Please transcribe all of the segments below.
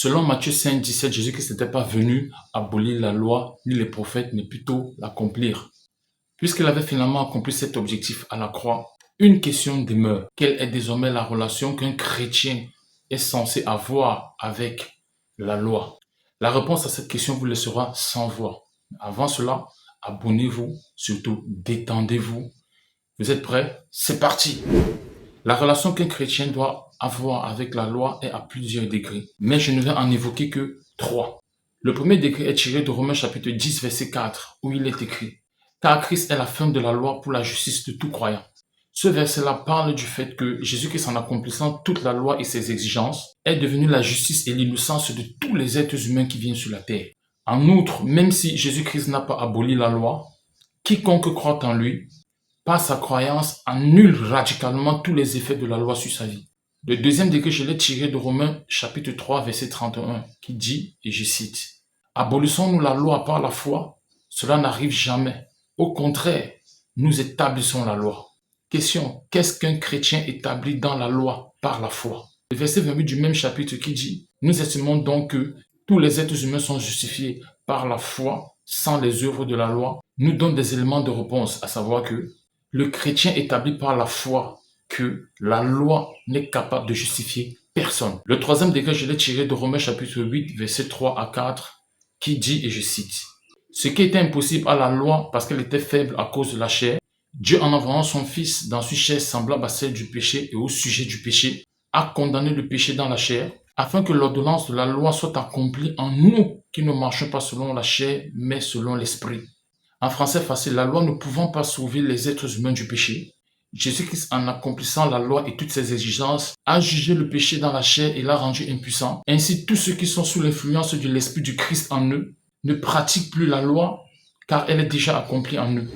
Selon Matthieu 5, 17, Jésus-Christ n'était pas venu abolir la loi ni les prophètes, mais plutôt l'accomplir. Puisqu'il avait finalement accompli cet objectif à la croix, une question demeure. Quelle est désormais la relation qu'un chrétien est censé avoir avec la loi? La réponse à cette question vous laissera sans voix. Avant cela, abonnez-vous, surtout détendez-vous. Vous êtes prêts? C'est parti! La relation qu'un chrétien doit avoir avec la loi est à plusieurs degrés, mais je ne vais en évoquer que 3. Le premier degré est tiré de Romains chapitre 10, verset 4, où il est écrit « Car Christ est la fin de la loi pour la justice de tout croyant ». Ce verset-là parle du fait que Jésus-Christ, en accomplissant toute la loi et ses exigences, est devenu la justice et l'innocence de tous les êtres humains qui viennent sur la terre. En outre, même si Jésus-Christ n'a pas aboli la loi, quiconque croit en lui, par sa croyance, annule radicalement tous les effets de la loi sur sa vie. Le deuxième degré, je l'ai tiré de Romains chapitre 3, verset 31, qui dit, et je cite, « Abolissons-nous la loi par la foi? Cela n'arrive jamais. Au contraire, nous établissons la loi. » Question, qu'est-ce qu'un chrétien établit dans la loi par la foi? Le verset 28 du même chapitre qui dit, « Nous estimons donc que tous les êtres humains sont justifiés par la foi sans les œuvres de la loi » nous donne des éléments de réponse, à savoir que le chrétien établit par la foi que la loi n'est capable de justifier personne. Le troisième degré, je l'ai tiré de Romains chapitre 8, versets 3 à 4, qui dit, et je cite, « Ce qui était impossible à la loi parce qu'elle était faible à cause de la chair, Dieu en envoyant son Fils dans une chair semblable à celle du péché et au sujet du péché, a condamné le péché dans la chair, afin que l'ordonnance de la loi soit accomplie en nous qui ne marchons pas selon la chair, mais selon l'esprit. » En français facile, la loi ne pouvant pas sauver les êtres humains du péché, Jésus-Christ, en accomplissant la loi et toutes ses exigences, a jugé le péché dans la chair et l'a rendu impuissant. Ainsi, tous ceux qui sont sous l'influence de l'Esprit du Christ en eux ne pratiquent plus la loi, car elle est déjà accomplie en eux.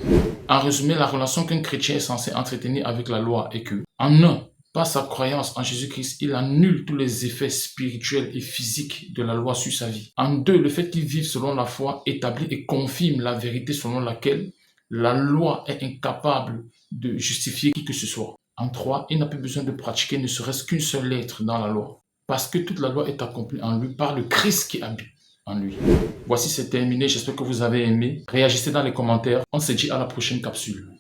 En résumé, la relation qu'un chrétien est censé entretenir avec la loi est que, en un, par sa croyance en Jésus-Christ, il annule tous les effets spirituels et physiques de la loi sur sa vie. En deux, le fait qu'il vive selon la foi établit et confirme la vérité selon laquelle la loi est incapable de justifier qui que ce soit. En trois, il n'a plus besoin de pratiquer ne serait-ce qu'une seule lettre dans la loi, parce que toute la loi est accomplie en lui par le Christ qui habite en lui. Voici, c'est terminé. J'espère que vous avez aimé. Réagissez dans les commentaires. On se dit à la prochaine capsule.